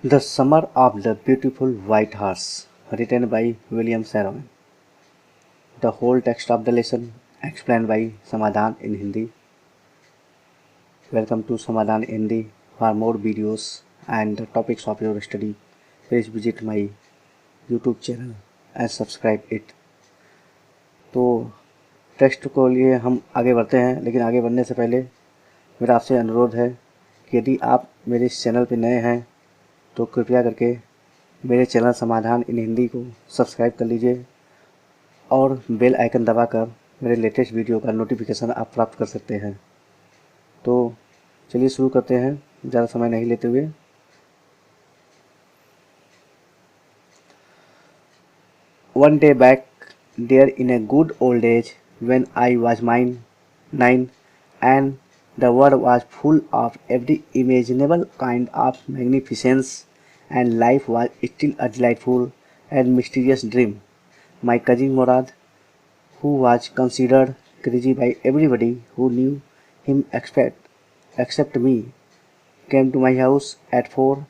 The Summer of the Beautiful White Horse, written by William Saron. The whole text of the lesson explained by Samadhan in Hindi. Welcome to Samadhan Hindi. For more videos and the topics of your study, please visit my YouTube channel and subscribe it. तो text को लिए हम आगे बढ़ते हैं, लेकिन आगे बढ़ने से पहले मेरा आपसे अनुरोध है कि यदि आप मेरे इस चैनल पर नए हैं तो कृपया करके मेरे चैनल समाधान इन हिंदी को सब्सक्राइब कर लीजिए और बेल आइकन दबाकर मेरे लेटेस्ट वीडियो का नोटिफिकेशन आप प्राप्त कर सकते हैं। तो चलिए शुरू करते हैं ज़्यादा समय नहीं लेते हुए। One day back there in a good old age when I was 9 and the world was full of every imaginable kind of magnificence and life was still a delightful and mysterious dream. My cousin Murad, who was considered crazy by everybody who knew him except me, came to my house at 4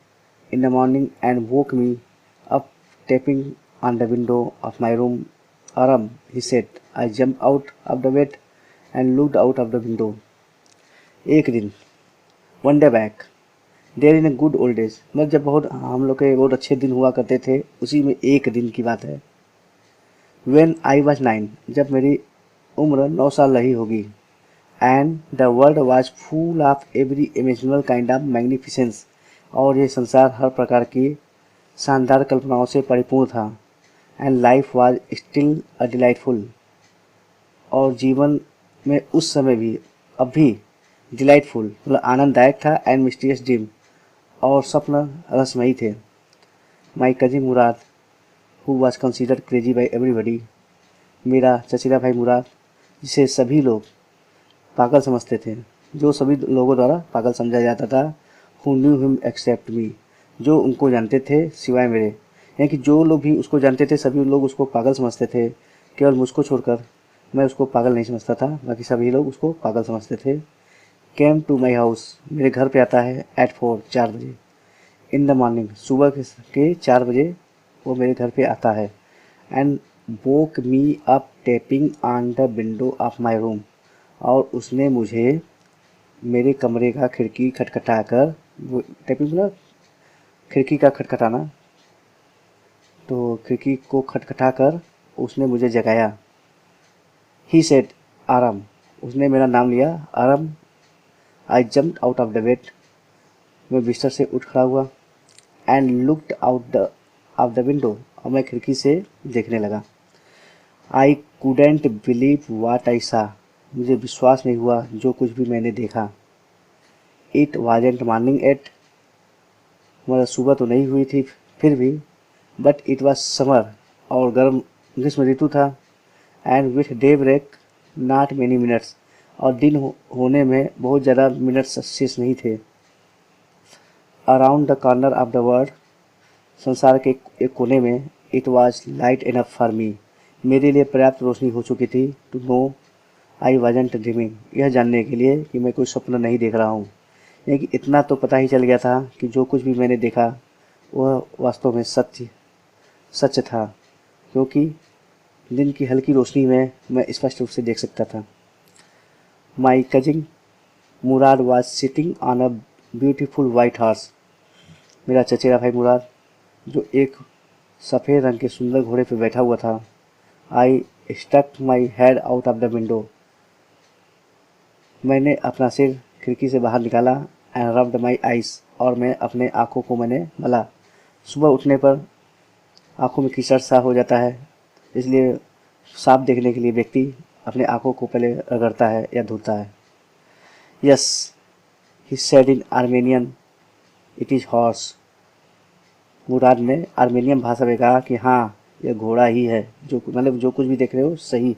in the morning and woke me up tapping on the window of my room. Aram, he said. I jumped out of the bed and looked out of the window. एक दिन, one day back, there in a good old age, मतलब जब बहुत हम लोग के बहुत अच्छे दिन हुआ करते थे, उसी में एक दिन की बात है। When I was 9, जब मेरी उम्र 9 साल रही होगी। And the world was full of every imaginable kind of magnificence, और ये संसार हर प्रकार की शानदार कल्पनाओं से परिपूर्ण था। And life was still a delightful, और जीवन में उस समय भी अब भी डिलाइटफुल मतलब आनंददायक था। एंड मिस्टीरियस ड्रीम, और स्वप्न रसमयी थे। माई cousin Murad, who was considered crazy by everybody, मेरा चचेरा भाई मुराद, जिसे सभी लोग पागल समझते थे, जो सभी लोगों द्वारा पागल समझा जाता था। हु न्यू हिम एक्सेप्ट मी, जो उनको जानते थे सिवाय मेरे, यानी कि जो लोग भी उसको जानते थे सभी लोग उसको पागल समझते थे। केवल मुझको छोड़कर मैं उसको पागल नहीं समझता था, बाकी सभी लोग उसको पागल समझते थे। केम टू माई हाउस, मेरे घर पे आता है एट 4, 4 बजे। इन द मॉर्निंग, सुबह के 4 बजे वो मेरे घर पे आता है। And woke me up tapping on the window of my room, और उसने मुझे मेरे कमरे का खिड़की खटखटा कर, वो टैपिंग मतलब खिड़की का खटखटाना, तो खिड़की को खटखटा कर उसने मुझे जगाया। ही सेड आराम, उसने मेरा नाम लिया आराम। आई jumped out of the bed, मैं बिस्तर से उठ खड़ा हुआ। And looked out of the window, और मैं खिड़की से देखने लगा। आई कूडेंट बिलीव वाट आई सा, मुझे विश्वास नहीं हुआ जो कुछ भी मैंने देखा। इट वाजेंट मॉर्निंग एट, मतलब सुबह तो नहीं हुई थी फिर भी, बट इट वॉज समर, और गर्म ग्रीष्म ऋतु था। And with daybreak not many minutes, और दिन होने में बहुत ज़्यादा मिनट्स शेष नहीं थे। Around the corner of the world, संसार के एक कोने में, it was light enough for me, मेरे लिए पर्याप्त रोशनी हो चुकी थी। To know I wasn't dreaming, यह जानने के लिए कि मैं कोई स्वप्न नहीं देख रहा हूँ। यानी कि इतना तो पता ही चल गया था कि जो कुछ भी मैंने देखा वह वास्तव में सच था, क्योंकि दिन की हल्की रोशनी में मैं स्पष्ट रूप से देख सकता था। माई cousin Murad was sitting on a beautiful white horse, मेरा चचेरा भाई मुराद जो एक सफ़ेद रंग के सुंदर घोड़े पर बैठा हुआ था। I stuck my head out of the window, मैंने अपना सिर खिड़की से बाहर निकाला। एंड रब्ड माई आइस, और मैं अपने आँखों को मैंने मला। सुबह उठने पर आँखों में कीचड़ सा हो जाता है, इसलिए साफ देखने के लिए व्यक्ति अपने आँखों को पहले रगड़ता है या धोता है। Yes, he said in Armenian, it is horse, Mourad ने आर्मेनियन भाषा में कहा कि हाँ यह घोड़ा ही है, जो मतलब जो कुछ भी देख रहे हो सही।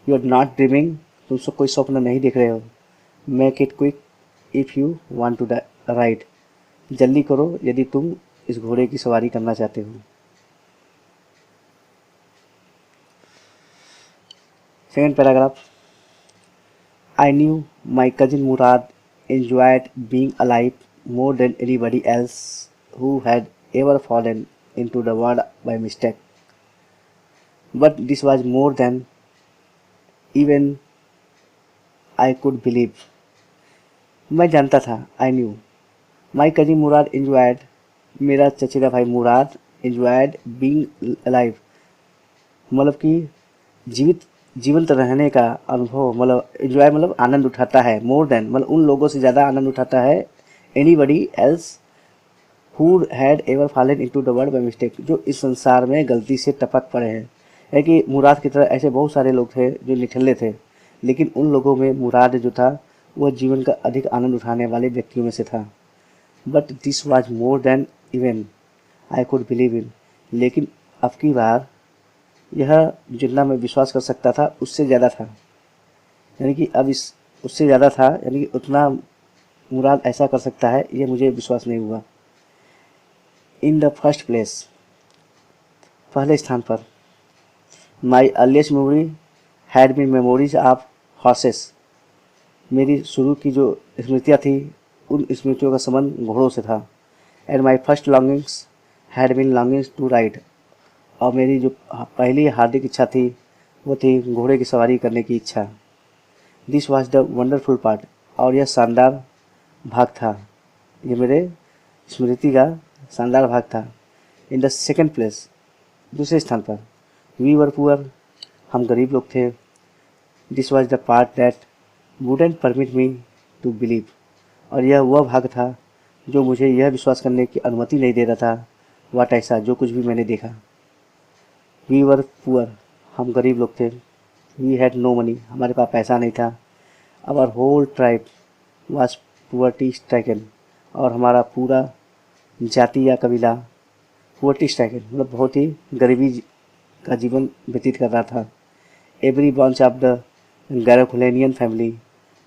यू आर नॉट ड्रीमिंग, तुम सब कोई स्वप्न नहीं देख रहे हो। Make it quick if you want to ride, जल्दी करो यदि तुम इस घोड़े की सवारी करना चाहते हो। Second paragraph. I knew my cousin Murad enjoyed being alive more than anybody else who had ever fallen into the world by mistake. But this was more than even I could believe. मैं जानता था, I knew. My cousin Murad enjoyed, मेरा चचेरा भाई मुराद enjoyed being alive. मतलब कि जीवंत रहने का अनुभव, मतलब एंजॉय मतलब आनंद उठाता है, मोर देन मतलब उन लोगों से ज़्यादा आनंद उठाता है anybody else who had ever fallen into the world by mistake, जो इस संसार में गलती से टपक पड़े हैं। है कि मुराद की तरह ऐसे बहुत सारे लोग थे जो निठल्ले थे, लेकिन उन लोगों में मुराद जो था वह जीवन का अधिक आनंद उठाने वाले व्यक्तियों में से था। But this was more than even I could believe in, लेकिन अब की बार यह जितना मैं विश्वास कर सकता था उससे ज़्यादा था। यानी कि अब इस उससे ज़्यादा था, यानी कि उतना मुराद ऐसा कर सकता है, ये मुझे विश्वास नहीं हुआ। इन द फर्स्ट प्लेस, पहले स्थान पर, my earliest memory had been memories of horses, मेरी शुरू की जो स्मृतियाँ थी उन स्मृतियों का संबंध घोड़ों से था। And my first longings had been longings to ride, और मेरी जो पहली हार्दिक इच्छा थी वो थी घोड़े की सवारी करने की इच्छा। This was the wonderful part, और यह शानदार भाग था, ये मेरे स्मृति का शानदार भाग था। इन द सेकेंड प्लेस, दूसरे स्थान पर, वी वर पुअर, हम गरीब लोग थे। This was the part that wouldn't permit me to believe, और यह वह भाग था जो मुझे यह विश्वास करने की अनुमति नहीं दे रहा था वाट ऐसा जो कुछ भी मैंने देखा। वी वर पुअर, हम गरीब लोग थे। वी हैड नो मनी, हमारे पास पैसा नहीं था। Our whole tribe was poverty stricken, और हमारा पूरा जाति या कबीला पुअर्टी स्ट्राइकन मतलब बहुत ही गरीबी का जीवन व्यतीत कर रहा था। Every branch of the Garoghlanian family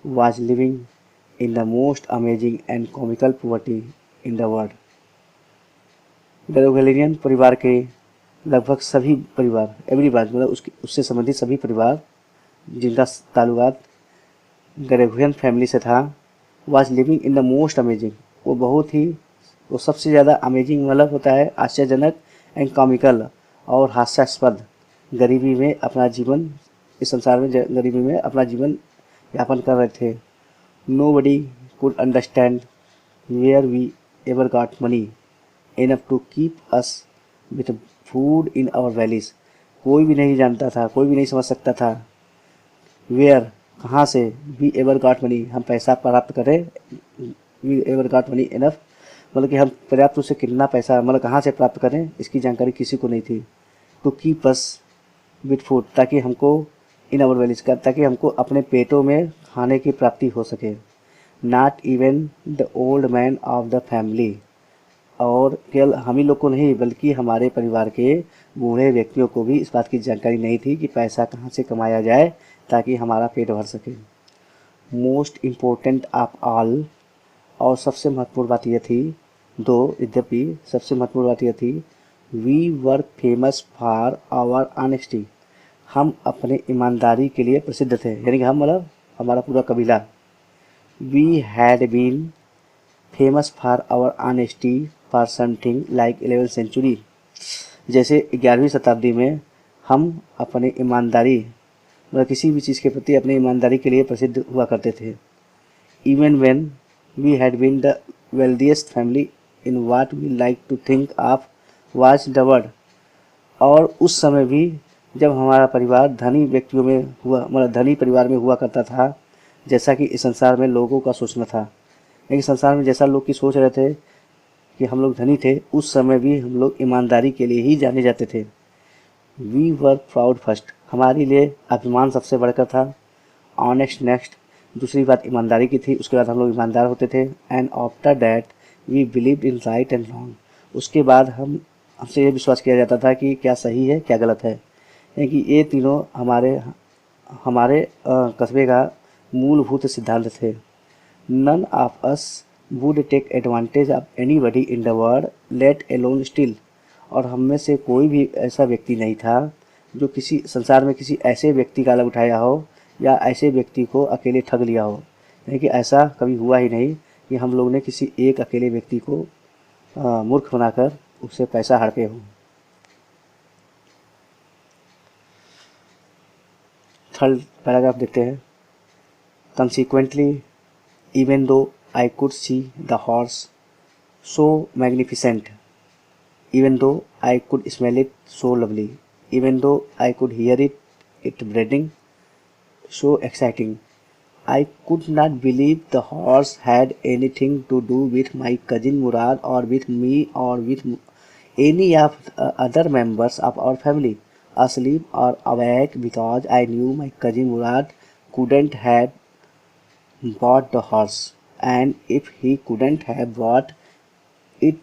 was living in the most amazing and comical poverty in the world. Garoghlanian परिवार के लगभग सभी परिवार, एवरी ब्रांच मतलब उससे संबंधित सभी परिवार जिनका ताल्लुकात गैरोखुलेनियन फैमिली से था, was living in the most amazing, वो सबसे ज़्यादा अमेजिंग मतलब होता है आश्चर्यजनक एंड कॉमिकल और हास्यास्पद गरीबी में अपना जीवन, इस संसार में गरीबी में अपना जीवन यापन कर रहे थे। Nobody could understand where we ever got money enough to keep us with food in our valleys, कोई भी नहीं जानता था, कोई भी नहीं समझ सकता था वेयर कहाँ से, वी एवर गॉट मनी हम पैसा प्राप्त करें, we ever got money enough मतलब कि हम पर्याप्त रूप से कितना पैसा मतलब कहाँ से प्राप्त करें इसकी जानकारी किसी को नहीं थी। To keep us with food, ताकि हमको इन आवर वैलीज का, ताकि हमको अपने पेटों में खाने की प्राप्ति हो सके। Not even the old man of the family, और केवल हम ही लोग को नहीं बल्कि हमारे परिवार के बूढ़े व्यक्तियों को भी इस बात की जानकारी नहीं थी कि पैसा कहाँ से कमाया जाए ताकि हमारा पेट भर सके। मोस्ट इम्पोर्टेंट ऑफ ऑल, और सबसे महत्वपूर्ण बात यह थी, दो यद्यपि सबसे महत्वपूर्ण बात यह थी, we were famous for our honesty, हम अपने ईमानदारी के लिए प्रसिद्ध थे, यानी कि हम मतलब हमारा पूरा कबीला। We had been famous for our honesty for something like 11th century, जैसे 11वीं शताब्दी में हम अपने ईमानदारी मतलब किसी भी चीज़ के प्रति अपनी ईमानदारी के लिए प्रसिद्ध हुआ करते थे। Even when we had been the wealthiest family in what we like to think of was the world, और उस समय भी जब हमारा परिवार धनी व्यक्तियों में हुआ मतलब धनी परिवार में हुआ करता था, जैसा कि इस संसार में लोगों का सोचना था, लेकिन संसार में जैसा लोग की सोच रहे थे कि हम लोग धनी थे, उस समय भी हम लोग ईमानदारी के लिए ही जाने जाते थे। वी वर प्राउड फर्स्ट, हमारे लिए अभिमान सबसे बढ़कर था। ऑनेस्ट नेक्स्ट, दूसरी बात ईमानदारी की थी, उसके बाद हम लोग ईमानदार होते थे। And after that we believed in right and wrong, उसके बाद हमसे ये विश्वास किया जाता था कि क्या सही है क्या गलत है, क्योंकि ये तीनों हमारे हमारे कस्बे का मूलभूत सिद्धांत थे। None of us would take advantage of anybody in the world let alone steal, और हम में से कोई भी ऐसा व्यक्ति नहीं था जो किसी संसार में किसी ऐसे व्यक्ति का लाभ उठाया हो या ऐसे व्यक्ति को अकेले ठग लिया हो। यानी कि ऐसा कभी हुआ ही नहीं कि हम लोग ने किसी एक अकेले व्यक्ति को मूर्ख बनाकर उससे पैसा हड़पे हो। थर्ड पैराग्राफ देखते हैं। Consequently even though I could see the horse so magnificent, even though I could smell it so lovely, even though I could hear it breathing so exciting, I could not believe the horse had anything to do with my cousin Murad or with me or with any of other members of our family, asleep or awake, because I knew my cousin Murad couldn't have bought the horse, and if he couldn't have bought it,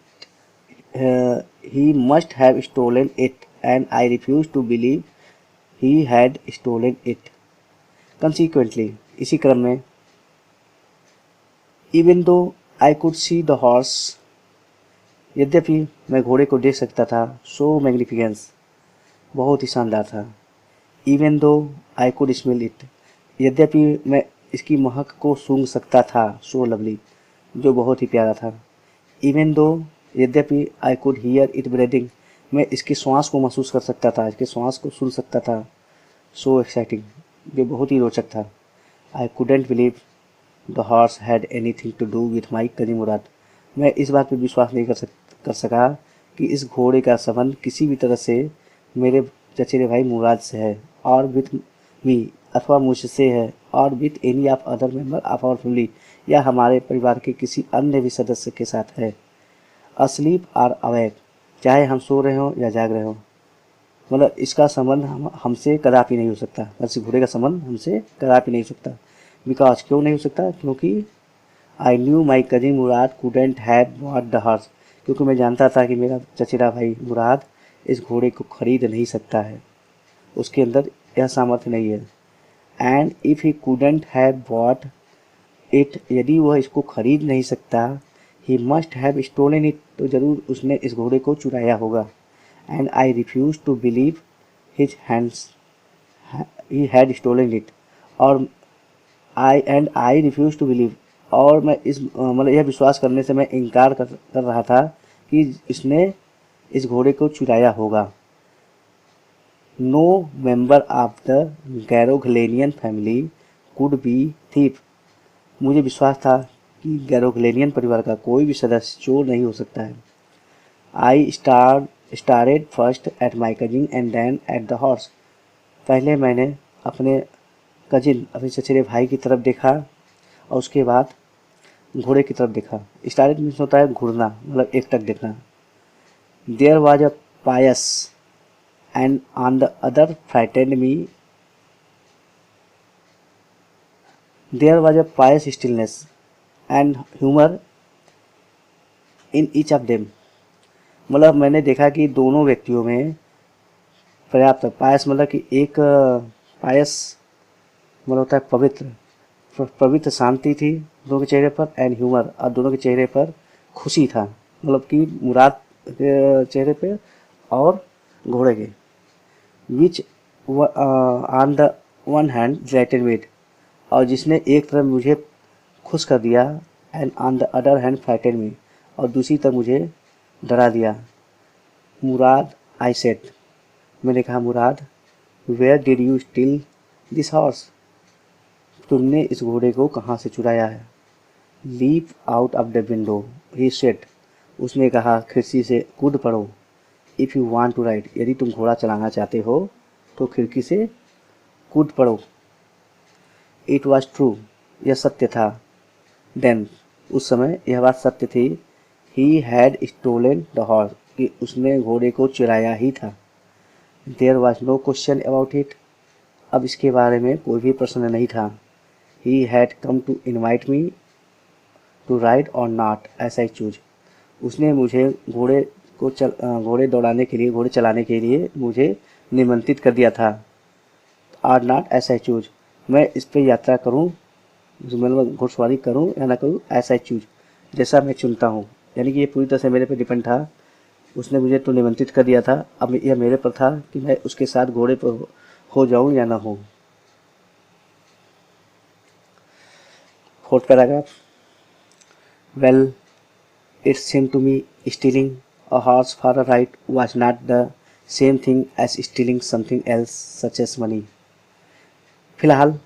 he must have stolen it, and I refused to believe he had stolen it. Consequently, इसी क्रम में, even though I could see the horse, यद्यपि मैं घोड़े को देख सकता था, so magnificence, बहुत ही शानदार था, even though I could smell it, यद्यपि मैं इसकी महक को सूंघ सकता था, so lovely, जो बहुत ही प्यारा था, even though, यद्यपि I could hear it breathing, मैं इसकी श्वास को महसूस कर सकता था, इसके श्वास को सुन सकता था, so exciting, जो बहुत ही रोचक था, I couldn't believe the horse had anything to do with my cousin Murad, मैं इस बात पर विश्वास नहीं कर सका कि इस घोड़े का संबंध किसी भी तरह से मेरे चचेरे भाई मुराद से है, और विथ मी, अथवा मुझसे है, और with any of other member of our family, या हमारे परिवार के किसी अन्य भी सदस्य के साथ है। अस्लीप और अवैक, चाहे हम सो रहे हों या जाग रहे हों, मतलब इसका संबंध हमसे कदापि नहीं हो सकता, इस घोड़े का संबंध हमसे कदापि नहीं हो सकता। बिकॉज, क्यों नहीं हो सकता? क्योंकि I knew my cousin Murad couldn't have bought the horse, क्योंकि मैं जानता था कि मेरा चचेरा भाई मुराद इस घोड़े को खरीद नहीं सकता है, उसके अंदर यह सामर्थ्य नहीं है। And if he couldn't have bought it, यदि वह इसको खरीद नहीं सकता, he must have stolen it, तो ज़रूर उसने इस घोड़े को चुराया होगा। And I refuse to believe his hands he had stolen it, और आई रिफ्यूज़ टू बिलीव, और मैं इस मतलब यह विश्वास करने से मैं इनकार कर रहा था कि इसने इस घोड़े को चुराया होगा। No member of the Garoghlanian family could be thief, मुझे विश्वास था कि गैरोग्लेनियन परिवार का कोई भी सदस्य चोर नहीं हो सकता है। I stared first at my cousin and then at the horse, पहले मैंने अपने कजिन, अपने चचेरे भाई की तरफ देखा और उसके बाद घोड़े की तरफ देखा। स्टारेड मीन्स होता है घूरना, मतलब एकटक देखना। There was a pious and on the other frightened me, there was a pious stillness and humour in each of them, मतलब मैंने देखा कि दोनों व्यक्तियों में पर्याप्त, पायस मतलब कि एक पायस मतलब होता है पवित्र शांति थी दोनों के चेहरे पर, एंड ह्यूमर, और दोनों के चेहरे पर खुशी था, मतलब कि मुराद के चेहरे पे और घोड़े के। Which on the one hand delighted me, और जिसने एक तरफ मुझे खुश कर दिया, and on the other hand frightened me, और दूसरी तरफ मुझे डरा दिया। मुराद, आई सेड, मैंने कहा Mourad, where did you steal this horse, तुमने इस घोड़े को कहाँ से चुराया है। Leap out of the window, he said, उसने कहा खिड़की से कूद पड़ो। If you want to ride, यदि तुम घोड़ा चलाना चाहते हो तो खिड़की से कूद पड़ो। इट वॉज ट्रू, यह सत्य था। देन, उस समय यह बात सत्य थी। He had stolen the horse, कि उसने घोड़े को चुराया ही था। There was no question about it, अब इसके बारे में कोई भी प्रश्न नहीं था। He had come to invite me to ride और नॉट एज आई चूज, उसने मुझे घोड़े दौड़ाने के लिए, घोड़े चलाने के लिए मुझे निमंत्रित कर दिया था। और नॉट एज आई चूज, मैं इस पर यात्रा करूं, मतलब घुड़सवारी करूं या ना करूं, एज आई चूज, जैसा मैं चुनता हूं, यानी कि ये पूरी तरह से मेरे पे डिपेंड था। उसने मुझे तो निमंत्रित कर दिया था, अब यह मेरे पर था कि मैं उसके साथ घोड़े पर हो जाऊं या ना हो। Fourth paragraph. Well, It seemed to me stealing a horse for a ride was not the same thing as stealing something else such as money. फिलहाल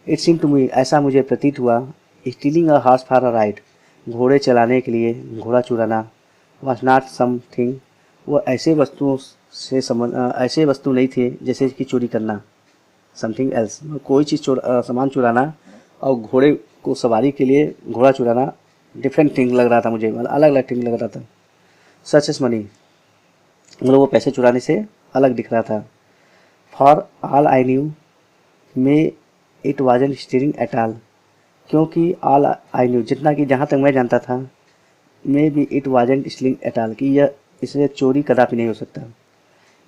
इट सीम टू मी ऐसा मुझे प्रतीत हुआ, stealing a horse for a ride, घोड़े चलाने के लिए घोड़ा चुराना, वॉज नॉट समथिंग, वो ऐसे वस्तुओं से ऐसे वस्तु नहीं थे जैसे कि चोरी करना, समथिंग एल्स, कोई चीज़ सामान चुराना और घोड़े को सवारी के लिए घोड़ा चुराना डिफरेंट थिंग लग रहा था मुझे, मतलब अलग अलग थिंग लग रहा था। सच एस मनी, मतलब वो पैसे चुराने से अलग दिख रहा था। For all I knew may it wasn't stealing at all, क्योंकि ऑल आई न्यू, जितना कि जहाँ तक मैं जानता था, may be it wasn't stealing at all, कि यह इससे चोरी कदापि नहीं हो सकता।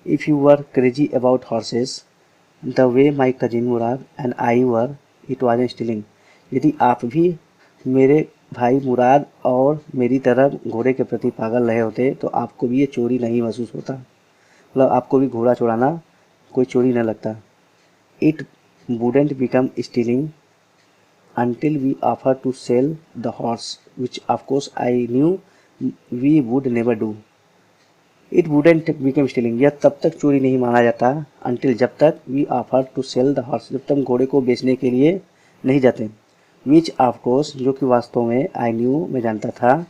If you were crazy about horses the way my cousin Murad and I were, it wasn't stealing, यदि आप भी मेरे भाई मुराद और मेरी तरह घोड़े के प्रति पागल रहे होते तो आपको भी ये चोरी नहीं महसूस होता, मतलब आपको भी घोड़ा चुराना कोई चोरी न लगता। It wouldn't become stealing until we offered to sell the horse, which of course I knew we would never do. It wouldn't become stealing, यह तब तक चोरी नहीं माना जाता, until जब तक we offered to sell the horse, जब तक घोड़े को बेचने के लिए नहीं जाते। Which of course, जो कि वास्तव में I knew, मैं जानता था,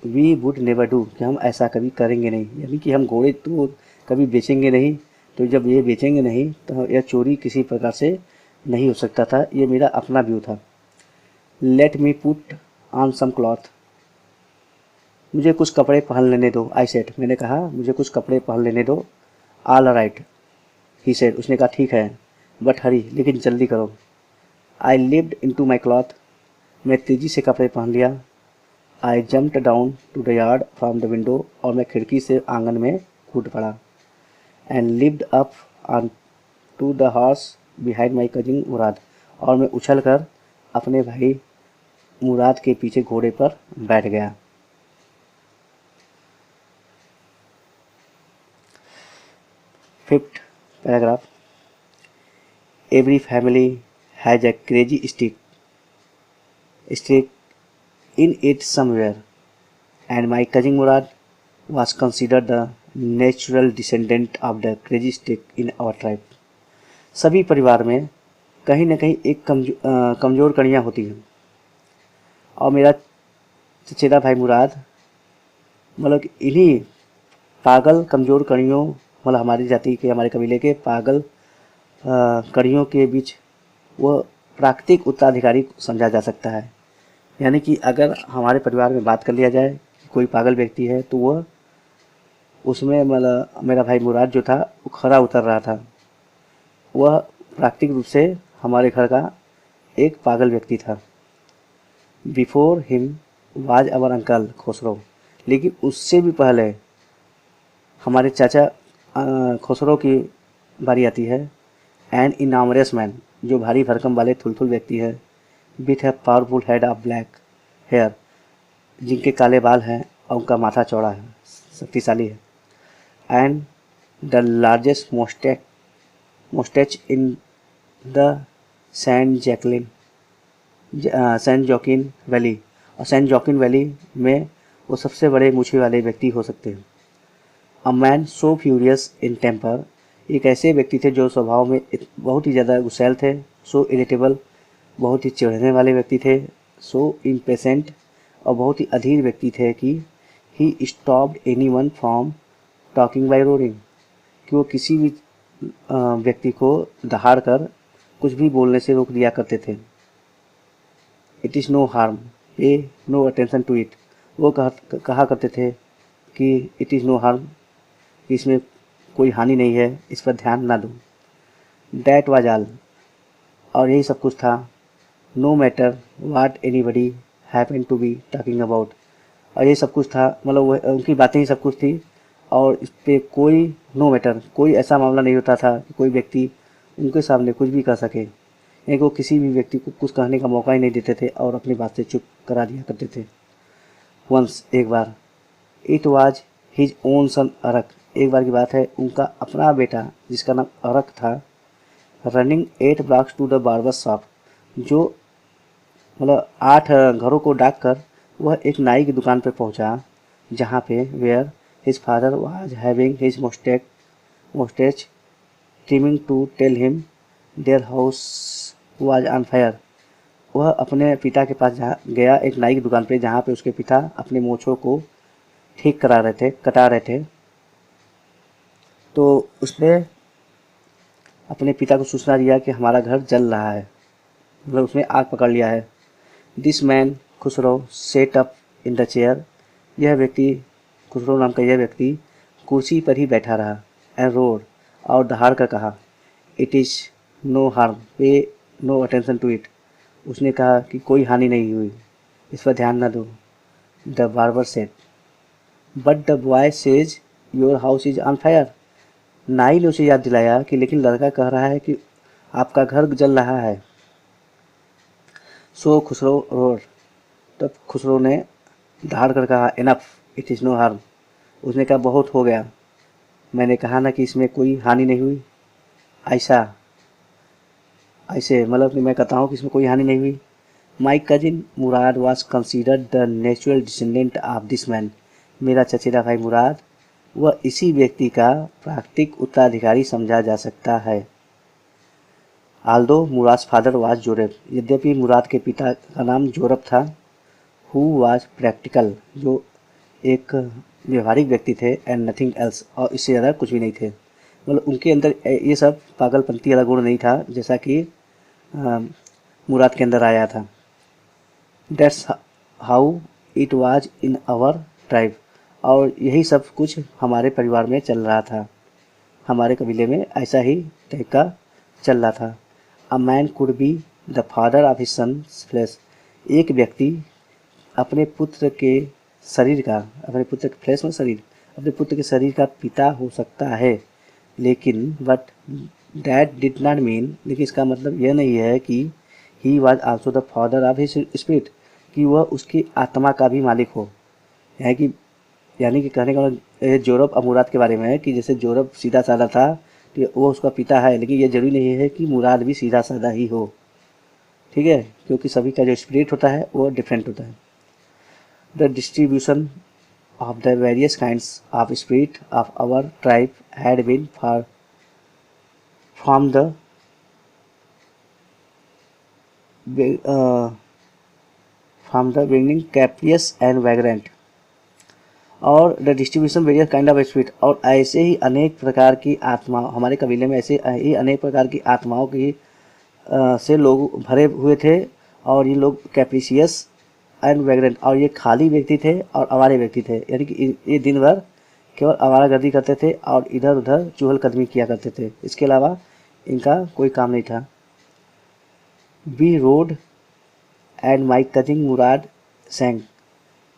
we would never do, कि हम ऐसा कभी करेंगे नहीं, यानी कि हम घोड़े तो कभी बेचेंगे नहीं, तो जब ये बेचेंगे नहीं तो यह चोरी किसी प्रकार से नहीं हो सकता था, ये मेरा अपना व्यू था। Let me put on some cloth, मुझे कुछ कपड़े पहन लेने दो, आई सेड, मैंने कहा मुझे कुछ कपड़े पहन लेने दो। ऑल राइट, ही सेड, उसने कहा ठीक है, बट हरी, लेकिन जल्दी करो। I leaped into my clothes, मैं तेज़ी से कपड़े पहन लिया। I jumped down to the yard from the window, और मैं खिड़की से आंगन में कूद पड़ा। And leaped up onto the horse behind my cousin Mourad, और मैं उछल कर अपने भाई मुराद के पीछे घोड़े पर बैठ गया। Fifth paragraph, every family has a crazy stick in it somewhere, and my cousin Murad was considered the natural descendant of the crazy stick in our tribe. सभी परिवार में कहीं न कहीं एक कमज़ोर कड़ियाँ होती हैं, और मेरा चचेरा भाई मुराद, मतलब इन्हीं पागल कमज़ोर कड़ियों, मतलब हमारी जाति के, हमारे कबीले के पागल कड़ियों के बीच वह प्राकृतिक उत्तराधिकारी समझा जा सकता है। यानी कि अगर हमारे परिवार में बात कर लिया जाए कि कोई पागल व्यक्ति है, तो वह उसमें मतलब मेरा भाई मुराद जो था वो खरा उतर रहा था, वह प्राकृतिक रूप से हमारे घर का एक पागल व्यक्ति था। Before him was our uncle Khusro, लेकिन उससे भी पहले हमारे चाचा खुसरो की बारी आती है। एन इनामरस मैन, जो भारी भरकम वाले थुलथुल व्यक्ति है, विथ है powerful head of black hair, जिनके काले बाल हैं और उनका माथा चौड़ा है, शक्तिशाली है। And the largest moustache in the San Joaquin Valley, और सेंट जॉकिन वैली में वो सबसे बड़े मूछे वाले व्यक्ति हो सकते हैं। A man so furious in temper, एक ऐसे व्यक्ति थे जो स्वभाव में बहुत ही ज़्यादा गुस्सैल थे। सो इरिटेबल, बहुत ही चिढ़ने वाले व्यक्ति थे। सो इम्पेशेंट, और बहुत ही अधीर व्यक्ति थे कि he stopped anyone from talking by roaring, कि वो किसी भी व्यक्ति को दहाड़ कर कुछ भी बोलने से रोक दिया करते थे। इट इज़ नो हार्म, पे नो अटेंशन टू इट, वो कहा करते थे कि इट इज़ नो हार्म, इसमें कोई हानि नहीं है, इस पर ध्यान ना दो। दैट वाज ऑल, और यही सब कुछ था। No matter what anybody happen to be talking about, और ये सब कुछ था, मतलब वो उनकी बातें ही सब कुछ थी, और इस पर कोई नो मैटर, कोई ऐसा मामला नहीं होता था कि कोई व्यक्ति उनके सामने कुछ भी कह सके। एक वो किसी भी व्यक्ति को कुछ कहने का मौका ही नहीं देते थे और अपनी बात से चुप करा दिया करते थे। वंस, एक बार, it was his own son Arak, एक बार की बात है, उनका अपना बेटा जिसका नाम अरक था, running 8 blocks to the barber shop, जो मतलब 8 घरों को डाक कर वह एक नाई की दुकान पर पहुंचा, जहां पे where his father was having his moustache trimming to tell him their house was on fire. वह अपने पिता के पास गया, एक नाई की दुकान पे, जहाँ पे उसके पिता अपने मूंछों को ठीक करा रहे थे, कटा रहे थे। तो उसने अपने पिता को सूचना दिया कि हमारा घर जल रहा है, मतलब उसने आग पकड़ लिया है। This man Khusro set up in the chair. यह व्यक्ति, खुसरो नाम का यह व्यक्ति कुर्सी पर ही बैठा रहा। एंड रोड, और दहाड़ कर कहा, इट इज़ नो हार्म, पे नो अटेंशन टू इट। उसने कहा कि कोई हानि नहीं हुई, इस पर ध्यान न दो। The barber said, but the boy says your house is on fire. नाई ने उसे याद दिलाया कि लेकिन लड़का कह रहा है कि आपका घर जल रहा है। सो खुसरो रोड, तब खुसरो ने दहाड़ कर कहा, enough, it is no harm. उसने कहा बहुत हो गया, मैंने कहा ना कि इसमें कोई हानि नहीं हुई। ऐसा ऐसे मतलब कि मैं कहता हूँ कि इसमें कोई हानि नहीं हुई। माई cousin Murad was considered the natural descendant of this man. मेरा चचेरा भाई मुराद, वह इसी व्यक्ति का प्राकृतिक उत्तराधिकारी समझा जा सकता है। आल्दो मुराद फादर वाज जोरेब, यद्यपि मुराद के पिता का नाम जोरब था। हु वाज प्रैक्टिकल, जो एक व्यवहारिक व्यक्ति थे। एंड नथिंग एल्स, और इससे ज़्यादा कुछ भी नहीं थे। मतलब उनके अंदर ये सब पागलपंती वाला गुण नहीं था, जैसा कि मुराद के अंदर आया था। That's how it was in our tribe, और यही सब कुछ हमारे परिवार में चल रहा था, हमारे कबीले में ऐसा ही तरीका चल रहा था। A man could be the father of his sons flesh. एक व्यक्ति अपने पुत्र के शरीर का, अपने पुत्र के फ्लेश में शरीर, अपने पुत्र के शरीर का पिता हो सकता है, लेकिन but that did not mean, लेकिन इसका मतलब यह नहीं है कि he was also the father of his spirit, कि वह उसकी आत्मा का भी मालिक हो। है कि यानी कि कहने का मतलब जोरब और मुराद के बारे में है कि जैसे जोरब सीधा साधा था तो वो उसका पिता है, लेकिन ये जरूरी नहीं है कि मुराद भी सीधा साधा ही हो। ठीक है, क्योंकि सभी का जो स्पिरिट होता है वो डिफरेंट होता है। The distribution of the various kinds of spirit of our tribe had been far from the uh, beginning capricious and vagrant। और the distribution various kind of spirit, और ऐसे ही अनेक प्रकार की आत्मा, हमारे कबीले में ऐसे ही अनेक प्रकार की आत्माओं की से लोग भरे हुए थे। और ये लोग कैप्रिशियस एंड वैग्रेंट, और ये खाली व्यक्ति थे और आवारे व्यक्ति थे, यानी कि ये दिन भर केवल आवारागर्दी करते थे और इधर उधर चूहलकदमी किया करते थे, इसके अलावा इनका कोई काम नहीं था। We rode and my cousin Mourad sang.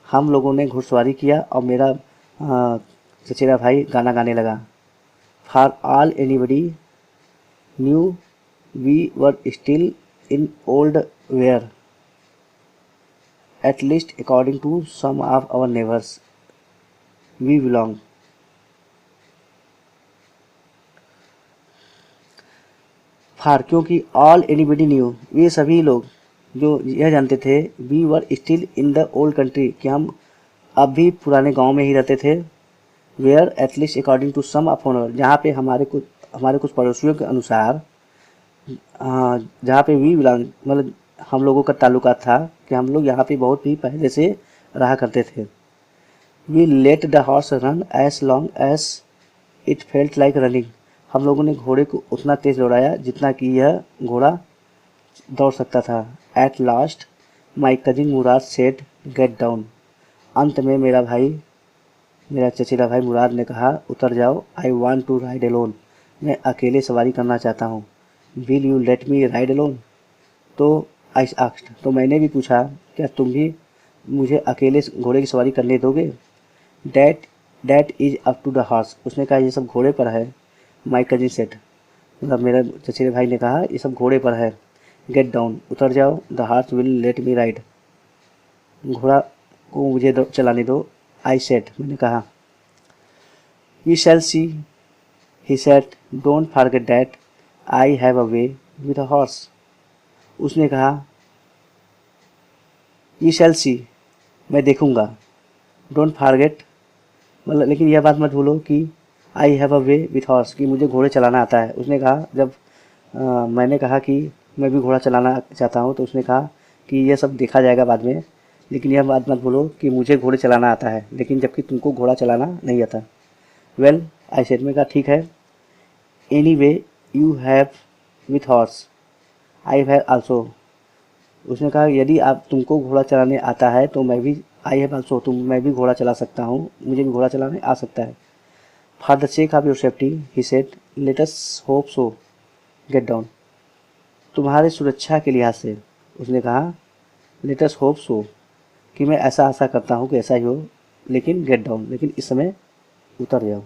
हम लोगों ने घुड़सवारी किया और मेरा चचेरा भाई गाना गाने लगा। For all anybody knew we were still in old where, at least according to some of our neighbors we belong। फार, क्योंकि ऑल एनीबडी न्यू, वे सभी लोग जो यह जानते थे, we were still in the old country, कि हम अब भी पुराने गांव में ही रहते थे। Where at least according to some of owner, जहाँ पे हमारे कुछ पड़ोसियों के अनुसार, जहाँ पे वी बिलोंग मतलब हम लोगों का ताल्लुकात था कि हम लोग यहाँ पे बहुत ही पहले से रहा करते थे। We let the horse run as long as it felt like running. हम लोगों ने घोड़े को उतना तेज दौड़ाया जितना कि यह घोड़ा दौड़ सकता था। At last my cousin Murad said get down. अंत में मेरा चचेरा भाई मुराद ने कहा, उतर जाओ। I want to ride alone, मैं अकेले सवारी करना चाहता हूँ। Will you let me ride alone, तो आई आस्क्ड, तो मैंने भी पूछा, क्या तुम भी मुझे अकेले घोड़े की सवारी करने दोगे। That is up to the horse, उसने कहा ये सब घोड़े पर है। माई कजिन सेड, मतलब मेरा चचेरे भाई ने कहा ये सब घोड़े पर है। गेट डाउन, उतर जाओ। The horse will let me ride, घोड़ा को मुझे चलाने दो। आई सेड, मैंने कहा। We shall see, he said, don't forget that I have a way with a horse. उसने कहा, वी शैल सी, मैं देखूँगा। डोंट फारगेट, मतलब लेकिन यह बात मत भूलो कि आई have a way with horse, कि मुझे घोड़े चलाना आता है। उसने कहा जब मैंने कहा कि मैं भी घोड़ा चलाना चाहता हूँ, तो उसने कहा कि यह सब देखा जाएगा बाद में, लेकिन यह बात मत भूलो कि मुझे घोड़े चलाना आता है, लेकिन जबकि तुमको घोड़ा चलाना नहीं आता। वेल आई सेड, में कहा ठीक है। Any way you have with horse I have also. उसने कहा यदि आप तुमको घोड़ा चलाने आता है तो मैं भी, आई हैव आल्सो, मैं भी घोड़ा चला सकता हूँ, मुझे भी घोड़ा चलाने आ सकता है। For the sake of your safety he said, let us hope so, get down. तुम्हारी सुरक्षा के लिहाज से, उसने कहा लेट अस होप सो, कि मैं ऐसा आशा करता हूँ कि ऐसा ही हो, लेकिन गेट डाउन, लेकिन इस समय उतर जाओ।